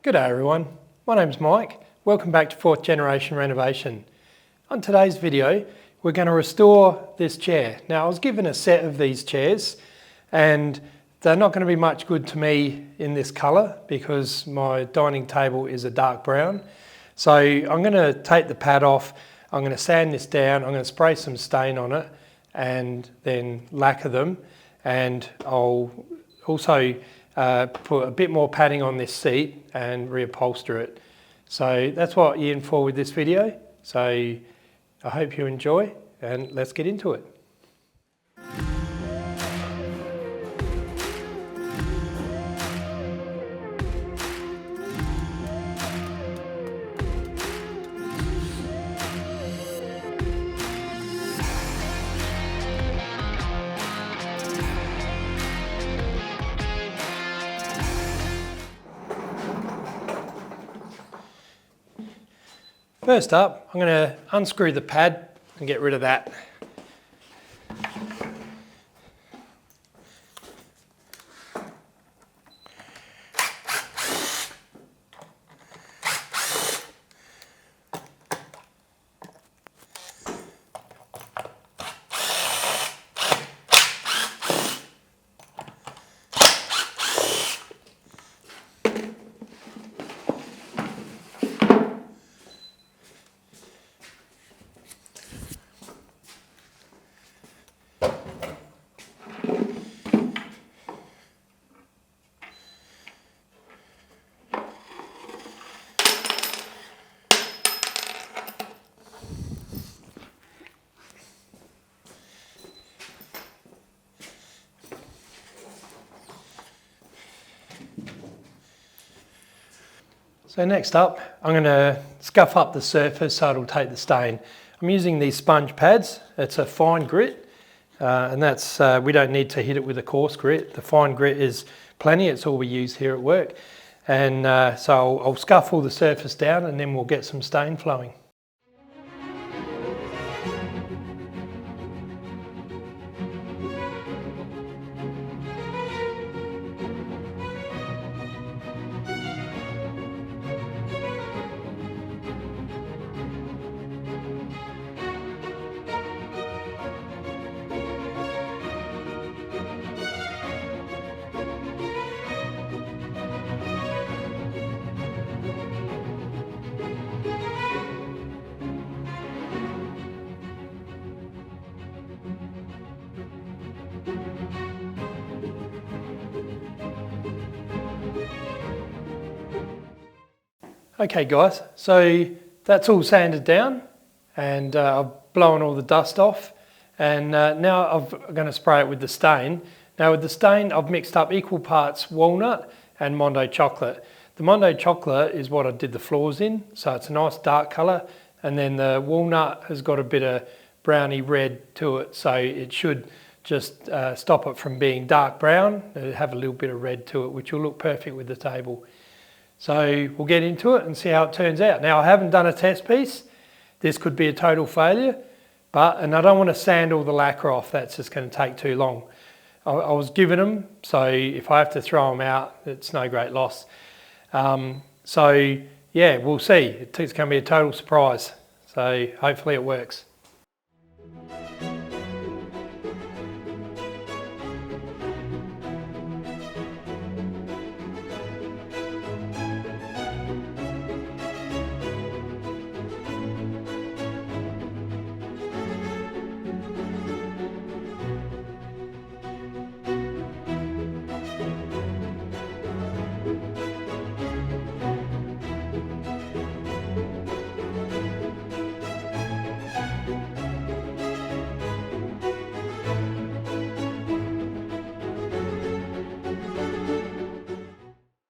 Good day everyone, my name's Mike. Welcome back to 4th Generation Renovation. On today's video, we're going to restore this chair. Now I was given a set of these chairs and they're not going to be much good to me in this colour because my dining table is a dark brown. So I'm going to take the pad off, I'm going to sand this down, I'm going to spray some stain on it and then lacquer them, and I'll also put a bit more padding on this seat and reupholster it. So that's what you're in for with this video. So I hope you enjoy and let's get into it. First up, I'm going to unscrew the pad and get rid of that. So next up, I'm going to scuff up the surface so it'll take the stain. I'm using these sponge pads. It's a fine grit, and that's we don't need to hit it with a coarse grit. The fine grit is plenty. It's all we use here at work. And so I'll scuff all the surface down and then we'll get some stain flowing. Okay guys, so that's all sanded down and I've blown all the dust off, and now I'm going to spray it with the stain. Now with the stain I've mixed up equal parts walnut and Mondo chocolate. The Mondo chocolate is what I did the floors in, so it's a nice dark colour, and then the walnut has got a bit of browny red to it, so it should just stop it from being dark brown. It'll have a little bit of red to it, which will look perfect with the table. So we'll get into it and see how it turns out. Now I haven't done a test piece. This could be a total failure, and I don't want to sand all the lacquer off. That's just going to take too long. I was given them, so if I have to throw them out, it's no great loss. So yeah, we'll see. It's going to be a total surprise. So hopefully it works.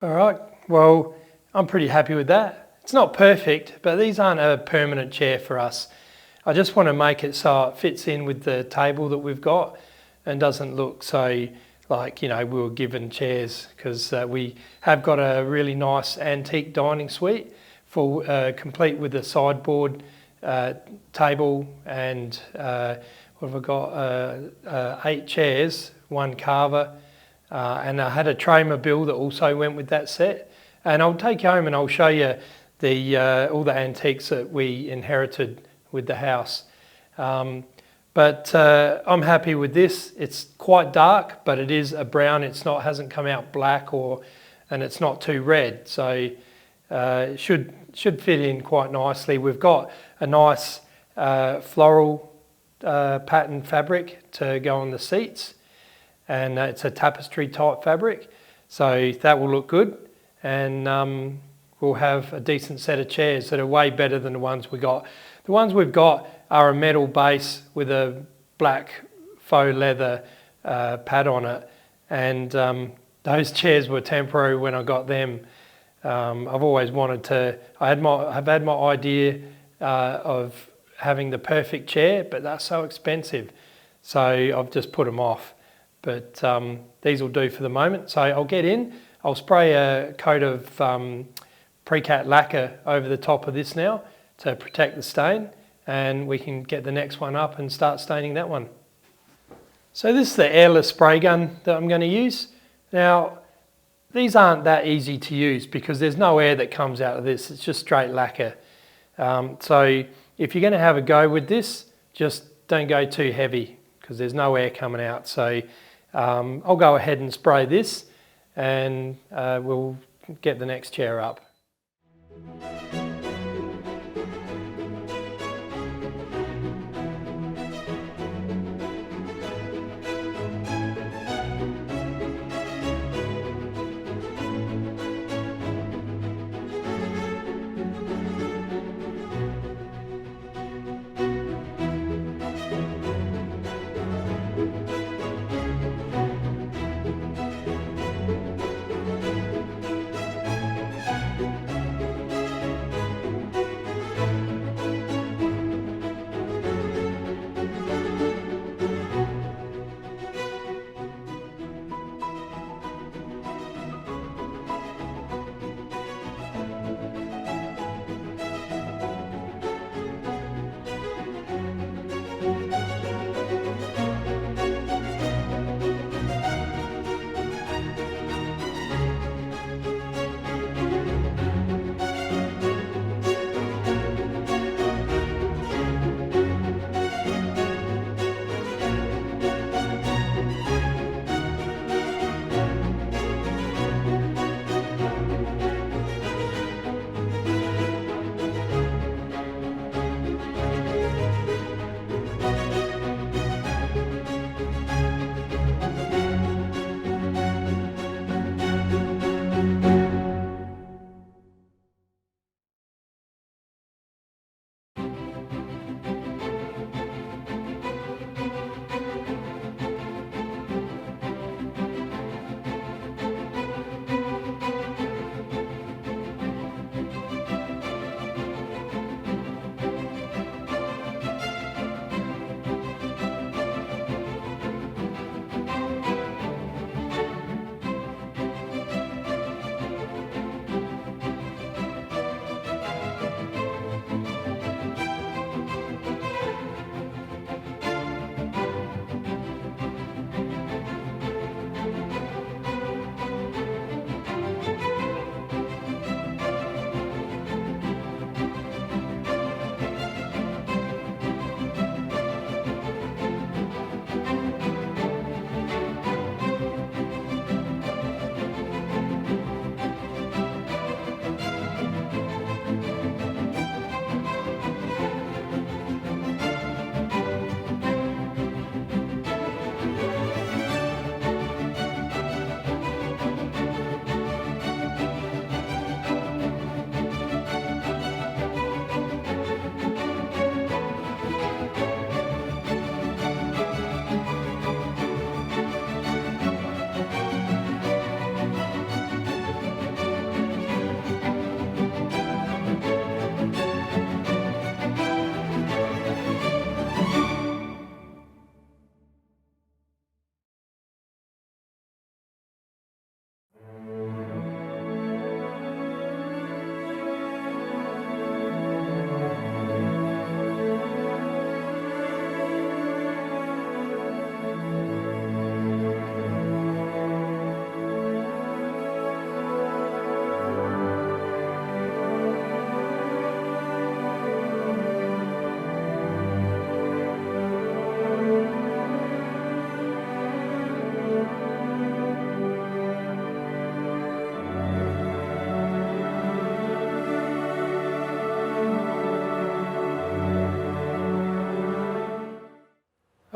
All right, well, I'm pretty happy with that. It's not perfect, but these aren't a permanent chair for us. I just want to make it so it fits in with the table that we've got and doesn't look so like, you know, we were given chairs, because we have got a really nice antique dining suite full, complete with a sideboard table and what have I got? 8 chairs, 1 carver. And I had a tray bill that also went with that set, and I'll take you home and I'll show you all the antiques that we inherited with the house. But I'm happy with this. It's quite dark, but it is a brown. Hasn't come out black, and it's not too red. So it should fit in quite nicely. We've got a nice floral pattern fabric to go on the seats, and it's a tapestry type fabric. So that will look good, and we'll have a decent set of chairs that are way better than the ones we got. The ones we've got are a metal base with a black faux leather pad on it, and those chairs were temporary when I got them. I've always wanted to, I've had my idea of having the perfect chair, but that's so expensive, so I've just put them off. But these will do for the moment. So I'll get in, I'll spray a coat of pre-cat lacquer over the top of this now to protect the stain, and we can get the next one up and start staining that one. So this is the airless spray gun that I'm going to use. Now, these aren't that easy to use because there's no air that comes out of this, it's just straight lacquer. So if you're going to have a go with this, just don't go too heavy because there's no air coming out. So I'll go ahead and spray this, and we'll get the next chair up.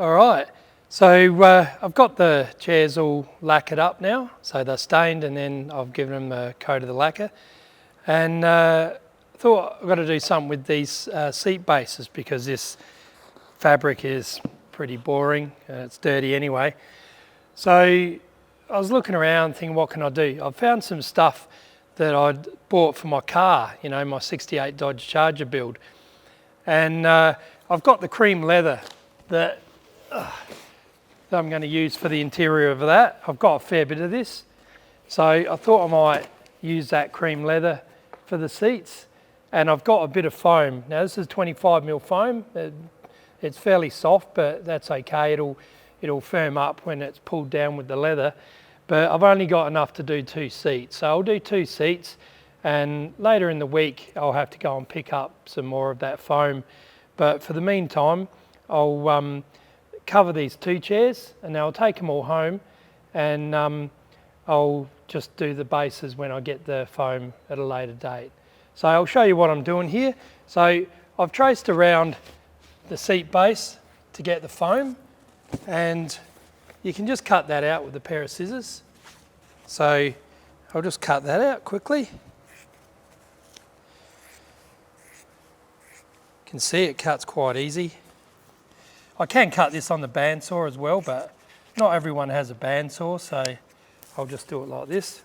All right, so I've got the chairs all lacquered up now, so they're stained, and then I've given them a coat of the lacquer. And I thought I've got to do something with these seat bases, because this fabric is pretty boring and it's dirty anyway. So I was looking around thinking, what can I do? I found some stuff that I'd bought for my car, you know, my 68 Dodge Charger build. And I've got the cream leather that I'm going to use for the interior of that. I've got a fair bit of this. So I thought I might use that cream leather for the seats. And I've got a bit of foam. Now this is 25mm foam. It's fairly soft, but that's okay. It'll firm up when it's pulled down with the leather. But I've only got enough to do 2 seats. So I'll do 2 seats, and later in the week I'll have to go and pick up some more of that foam. But for the meantime, I'll cover these 2 chairs, and then I'll take them all home, and I'll just do the bases when I get the foam at a later date. So I'll show you what I'm doing here. So I've traced around the seat base to get the foam, and you can just cut that out with a pair of scissors. So I'll just cut that out quickly. You can see it cuts quite easy. I can cut this on the bandsaw as well, but not everyone has a bandsaw, so I'll just do it like this.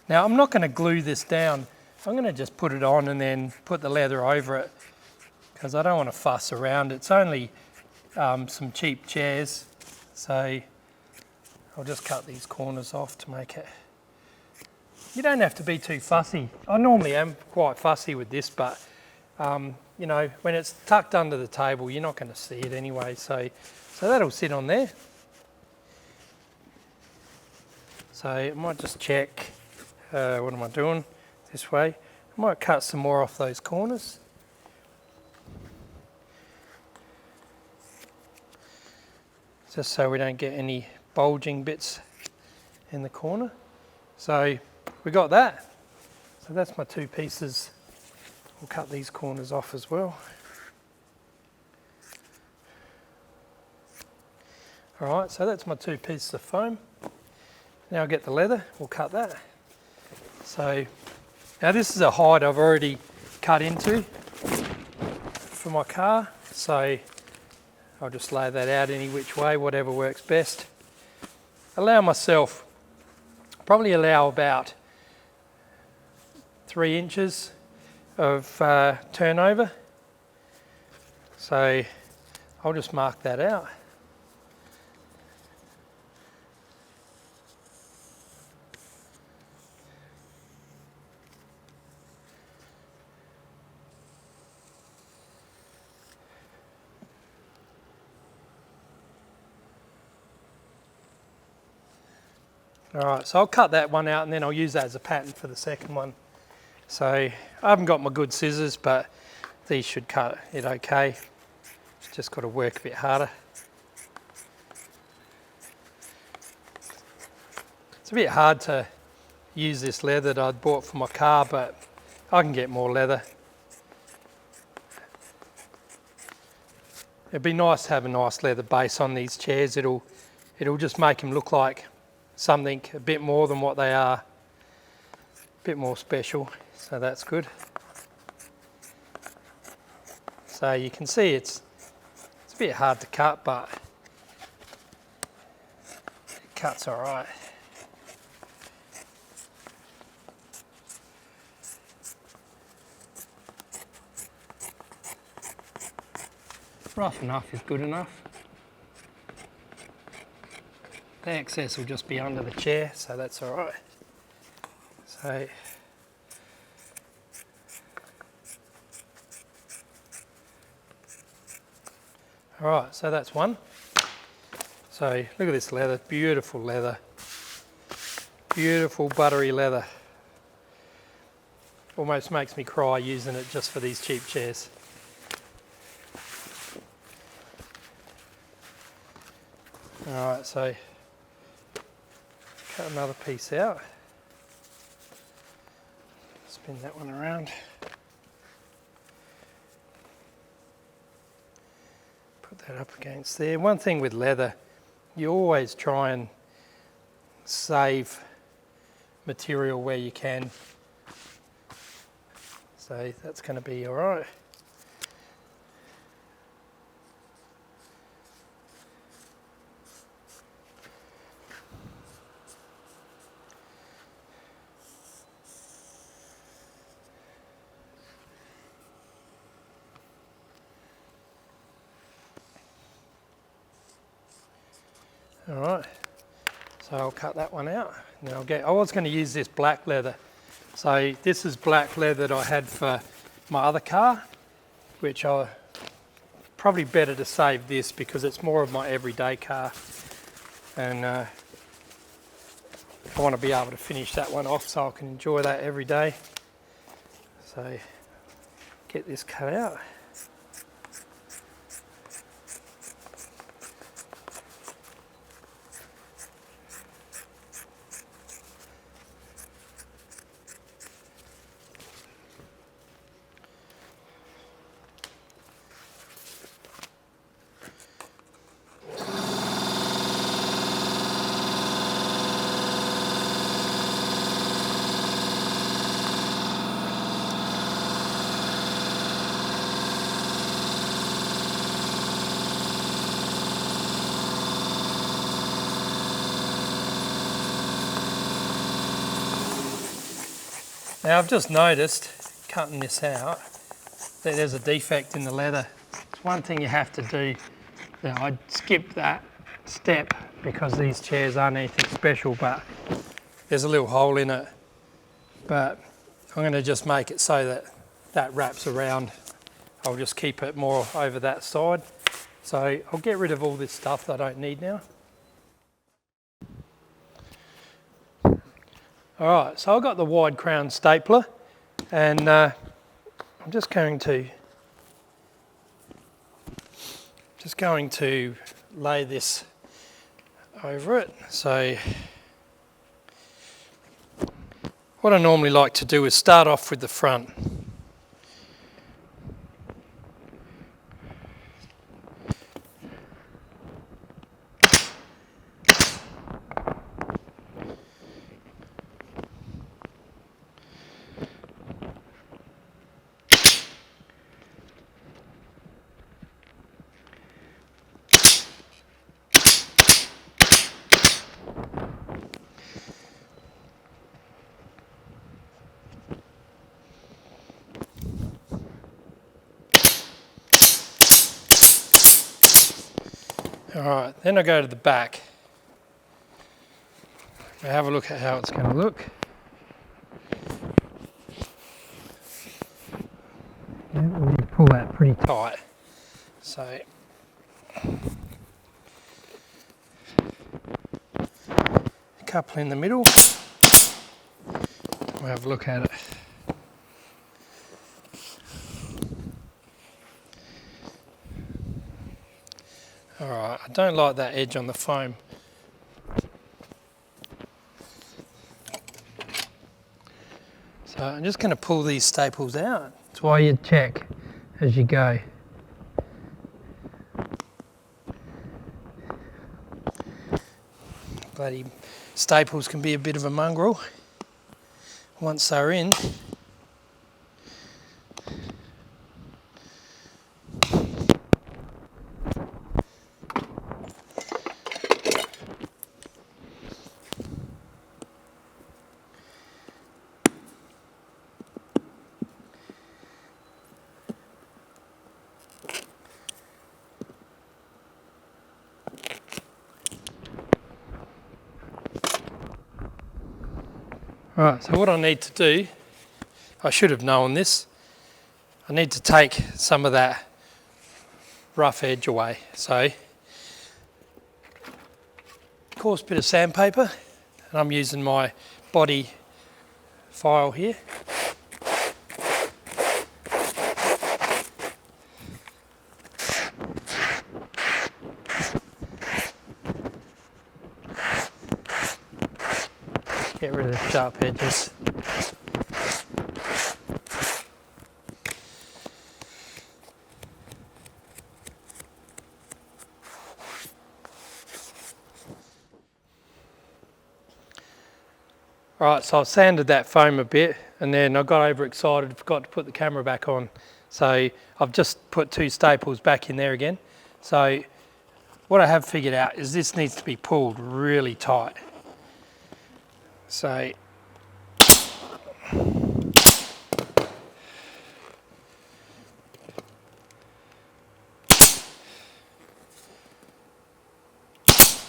Now I'm not going to glue this down. I'm going to just put it on and then put the leather over it, because I don't want to fuss around. It's only some cheap chairs, so I'll just cut these corners off to make it. You don't have to be too fussy. I normally am quite fussy with this, but you know, when it's tucked under the table, you're not going to see it anyway, so that'll sit on there. So I might just check, what am I doing? This way. I might cut some more off those corners. Just so we don't get any bulging bits in the corner. So we got that. So that's my 2 pieces. We'll cut these corners off as well. All right, so that's my 2 pieces of foam. Now I'll get the leather, we'll cut that. So now this is a hide I've already cut into for my car, so I'll just lay that out any which way, whatever works best. Allow myself, probably allow about 3 inches of turnover. So I'll just mark that out. Alright, so I'll cut that one out and then I'll use that as a pattern for the second one. So I haven't got my good scissors, but these should cut it okay. Just got to work a bit harder. It's a bit hard to use this leather that I'd bought for my car, but I can get more leather. It'd be nice to have a nice leather base on these chairs. It'll just make them look like something a bit more than what they are, a bit more special, so that's good. So you can see it's a bit hard to cut, but it cuts all right. Rough enough is good enough. The excess will just be under the chair, so that's all right. So all right, so that's one. So look at this leather, beautiful leather. Beautiful buttery leather. Almost makes me cry using it just for these cheap chairs. All right, so cut another piece out. spin that one around. Put that up against there. One thing with leather, you always try and save material where you can. So that's going to be all right. All right, so I'll cut that one out. Now I was going to use this black leather. So this is black leather that I had for my other car, which I probably better to save this because it's more of my everyday car. And I want to be able to finish that one off so I can enjoy that every day. So get this cut out. Now I've just noticed, cutting this out, that there's a defect in the leather. It's one thing you have to do. Now I skipped that step because these chairs aren't anything special, but there's a little hole in it. But I'm going to just make it so that that wraps around. I'll just keep it more over that side. So I'll get rid of all this stuff that I don't need now. All right, so I've got the wide crown stapler, and I'm just going to lay this over it. So what I normally like to do is start off with the front. All right, then I go to the back. I have a look at how it's going to look. Yeah, we need to pull that pretty tight. So a couple in the middle. We'll have a look at it. All right, I don't like that edge on the foam. So I'm just going to pull these staples out. That's why you check as you go. Bloody staples can be a bit of a mongrel once they're in. Right, so what I need to do, I should have known this, I need to take some of that rough edge away. So, coarse bit of sandpaper, and I'm using my body file here. Get rid of the sharp edges. Right, so I've sanded that foam a bit and then I got overexcited, forgot to put the camera back on. So I've just put 2 staples back in there again. So what I have figured out is this needs to be pulled really tight. So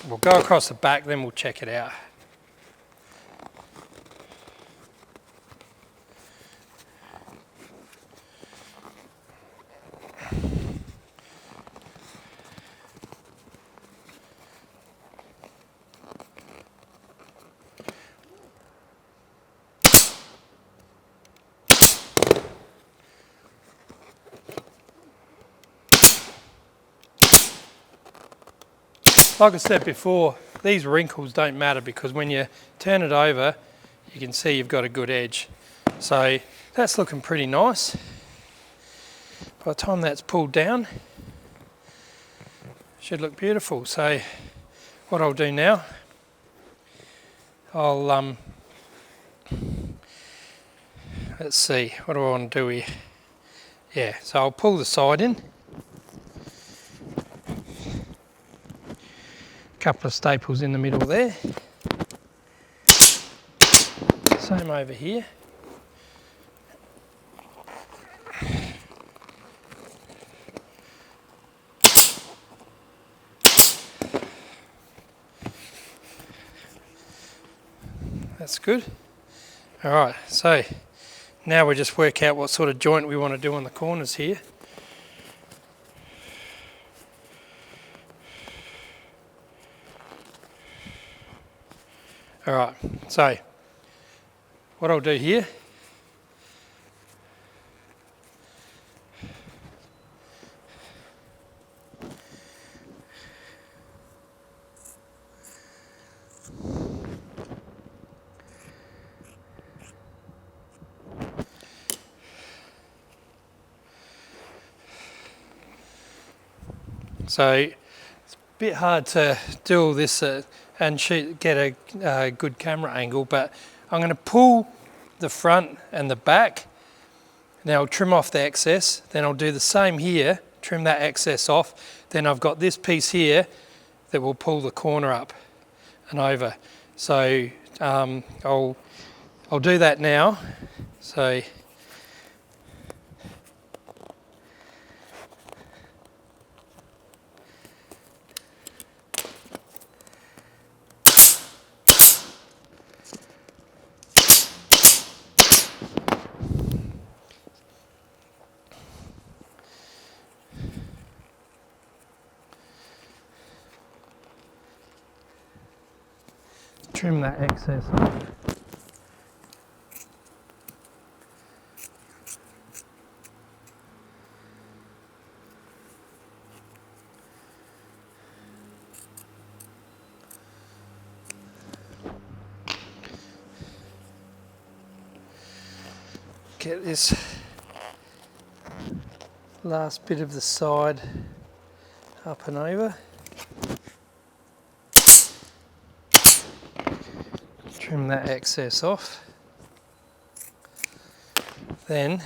we'll go across the back, then we'll check it out. Like I said before, these wrinkles don't matter because when you turn it over, you can see you've got a good edge. So that's looking pretty nice. By the time that's pulled down, should look beautiful. So what I'll do now, I'll let's see, what do I want to do here? Yeah, so I'll pull the side in. Couple of staples in the middle there. Same over here. That's good. All right, so now we just work out what sort of joint we want to do on the corners here. All right, so what I'll do here, so it's a bit hard to do all this and get a good camera angle, but I'm going to pull the front and the back. Now I'll trim off the excess, then I'll do the same here, trim that excess off. Then I've got this piece here that will pull the corner up and over. So I'll do that now. So trim that excess off. Get this last bit of the side up and over. Trim that excess off. Then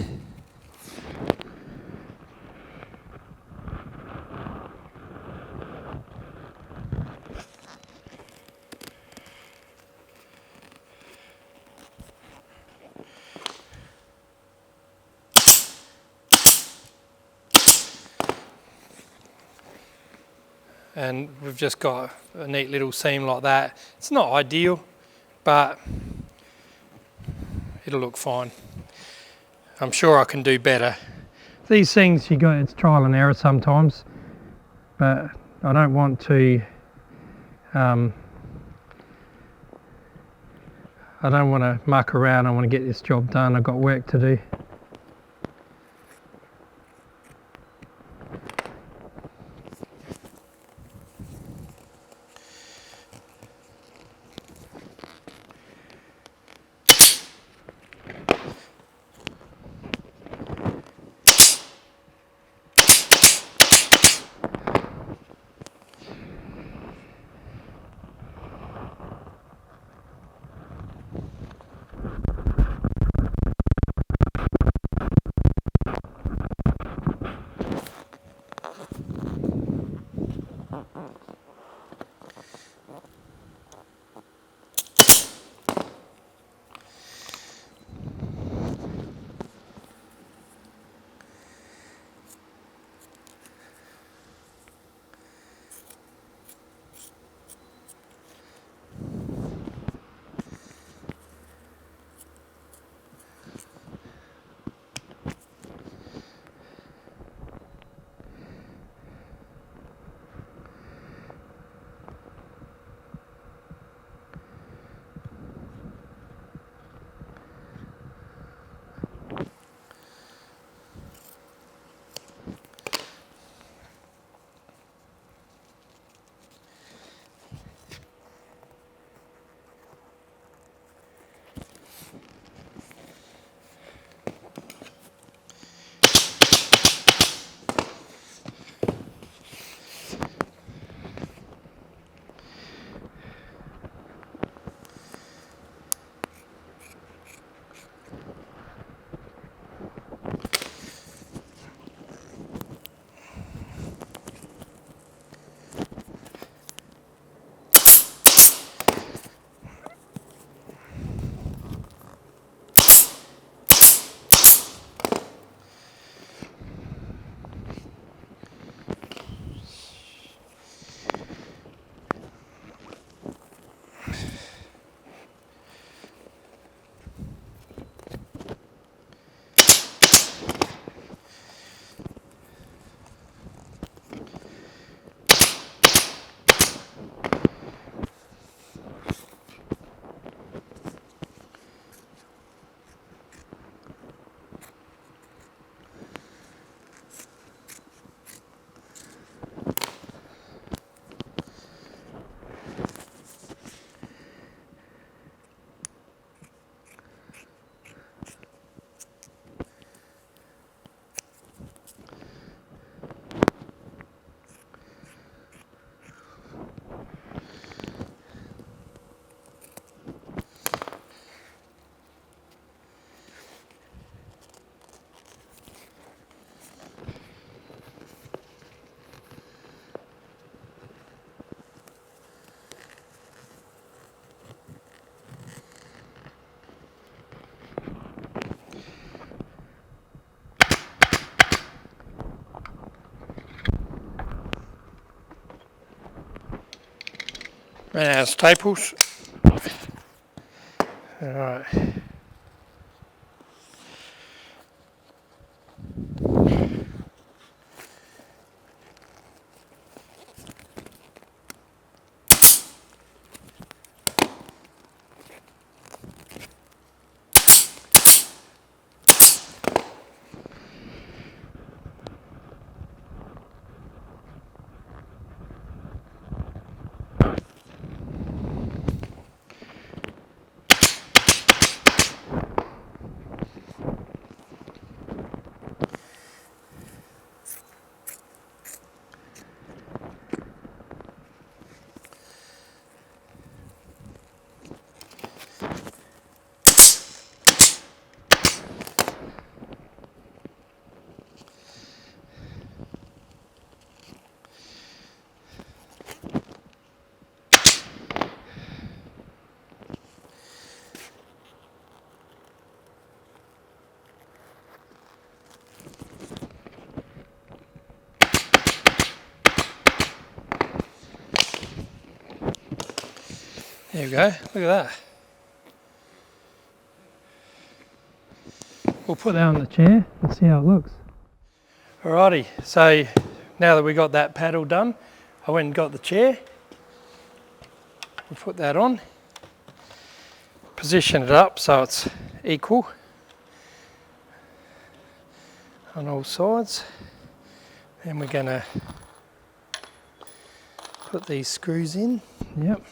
and we've just got a neat little seam like that. It's not ideal, but it'll look fine. I'm sure I can do better. These things, it's trial and error sometimes, but I don't want to I don't want to muck around. I want to get this job done. I've got work to do. Ran out of staples. Alright. There we go, look at that. We'll put that on the chair and see how it looks. Alrighty, so now that we got that paddle done, I went and got the chair. We'll put that on, position it up so it's equal on all sides. Then we're going to put these screws in. Yep.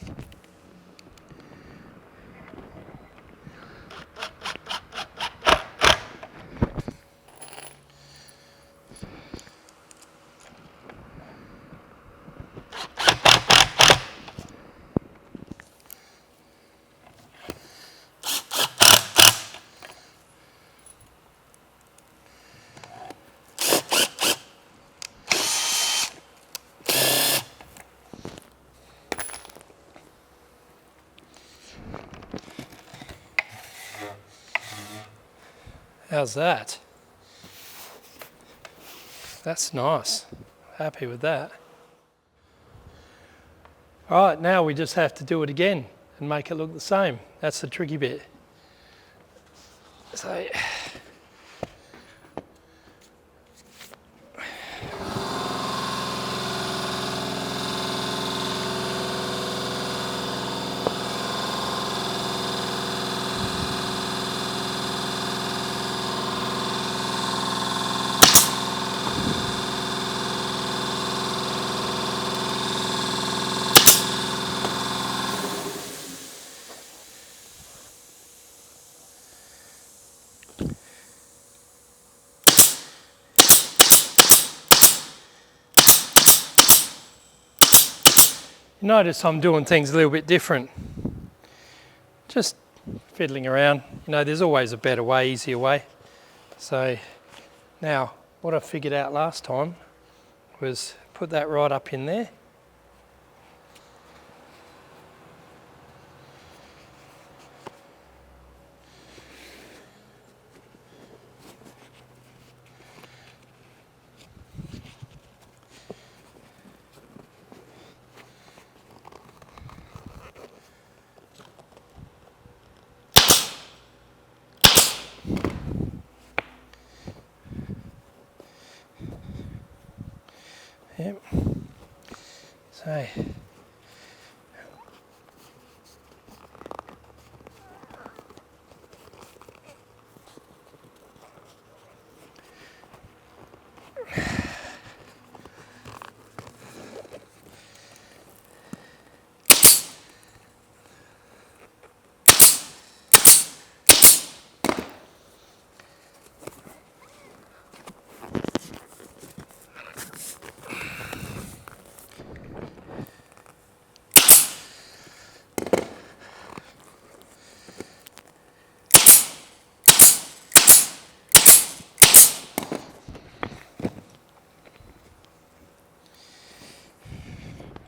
How's that? That's nice. Happy with that. All right, now we just have to do it again and make it look the same. That's the tricky bit. So, you notice I'm doing things a little bit different. Just fiddling around. You know, there's always a better way, easier way. So now, what I figured out last time was put that right up in there. Yep. So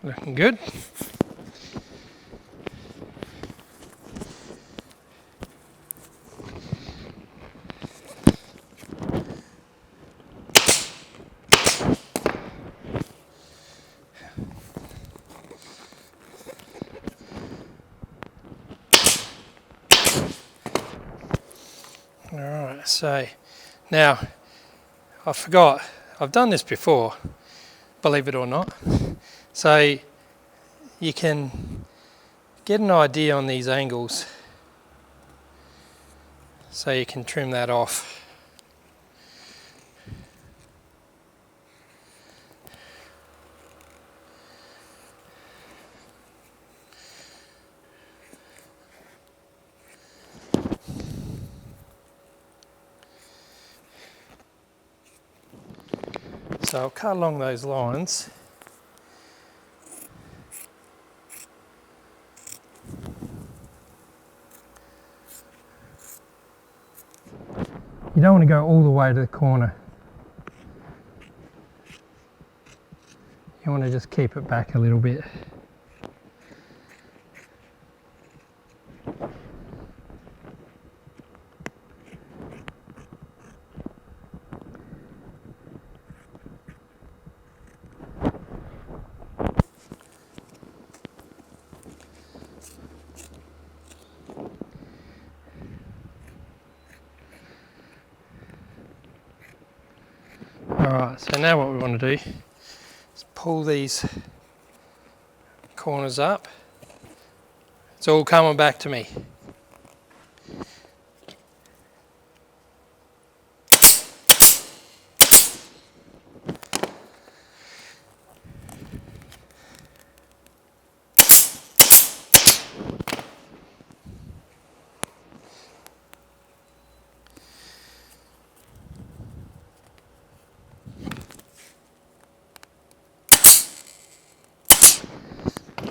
looking good. Alright, so now I forgot, I've done this before, believe it or not. So you can get an idea on these angles, so you can trim that off. So I'll cut along those lines. You don't want to go all the way to the corner. You want to just keep it back a little bit. Alright, so now what we want to do is pull these corners up. It's all coming back to me.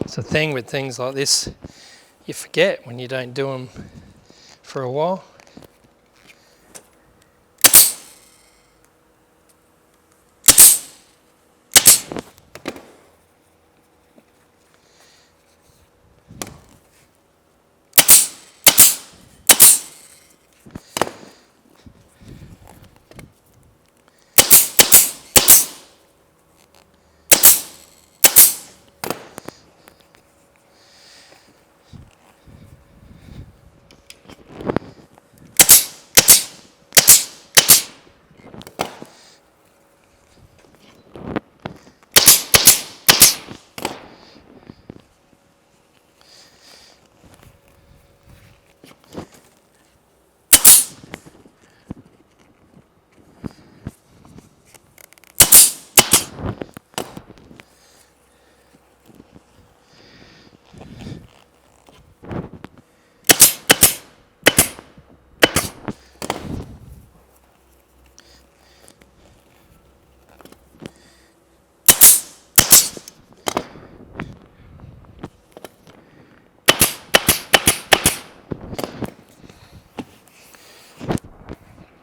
It's the thing with things like this, you forget when you don't do them for a while.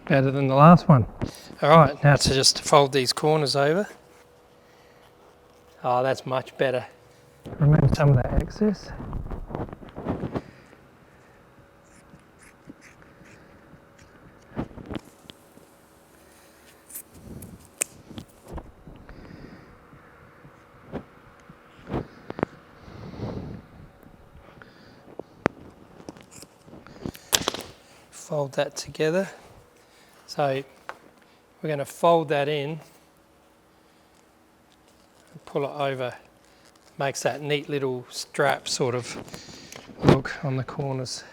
Better than the last one. Alright, now to just fold these corners over. Oh, that's much better. Remove some of that excess. Fold that together. So we're going to fold that in and pull it over. Makes that neat little strap sort of look on the corners.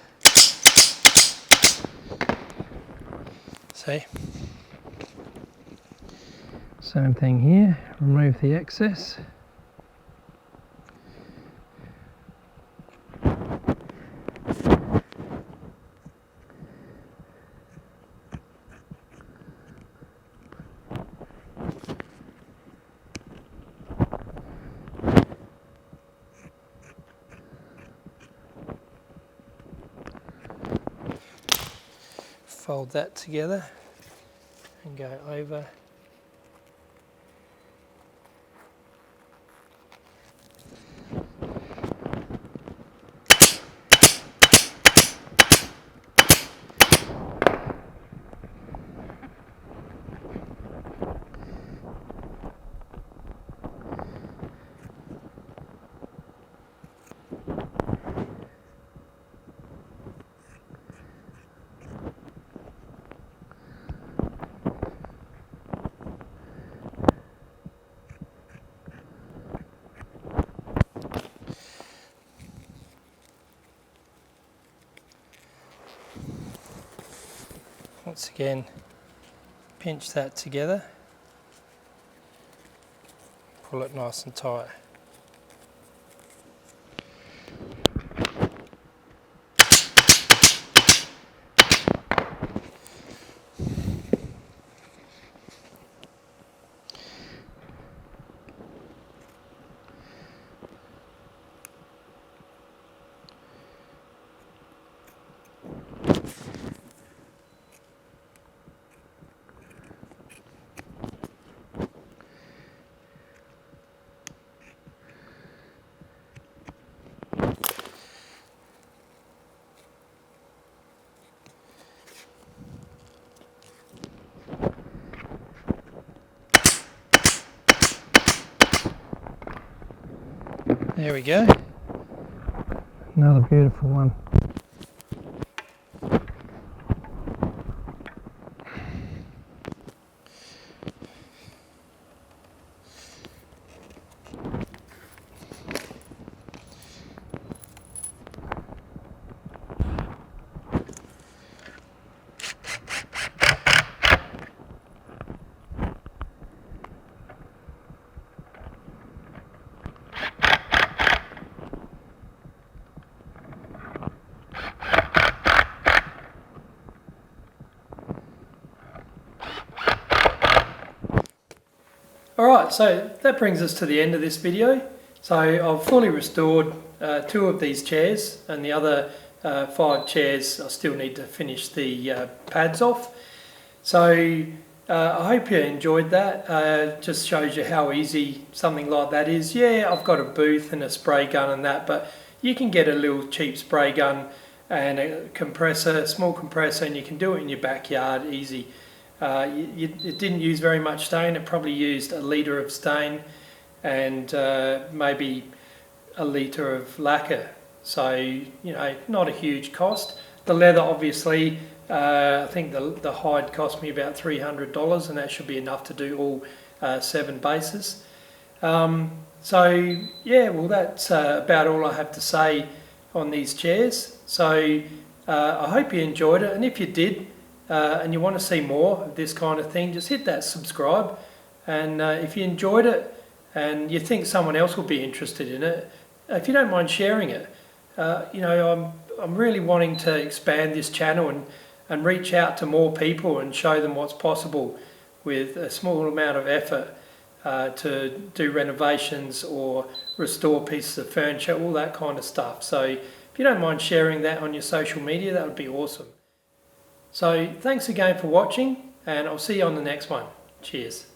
See? Same thing here, remove the excess. Fold that together and go over. once again pinch that together, pull it nice and tight. There we go. Another beautiful one. Alright, so that brings us to the end of this video. So I've fully restored 2 of these chairs, and the other 5 chairs I still need to finish the pads off. So I hope you enjoyed that. Just shows you how easy something like that is. Yeah, I've got a booth and a spray gun and that, but you can get a little cheap spray gun and a compressor, a small compressor, and you can do it in your backyard easy. It didn't use very much stain. It probably used a litre of stain and maybe a litre of lacquer. So, you know, not a huge cost. The leather, obviously, I think the hide cost me about $300, and that should be enough to do all 7 bases. So, yeah, well, that's about all I have to say on these chairs. So, I hope you enjoyed it, and if you did, and you want to see more of this kind of thing, just hit that subscribe. And if you enjoyed it and you think someone else will be interested in it, if you don't mind sharing it, you know, I'm really wanting to expand this channel and reach out to more people and show them what's possible with a small amount of effort to do renovations or restore pieces of furniture, all that kind of stuff. So if you don't mind sharing that on your social media, that would be awesome. So thanks again for watching, and I'll see you on the next one. Cheers.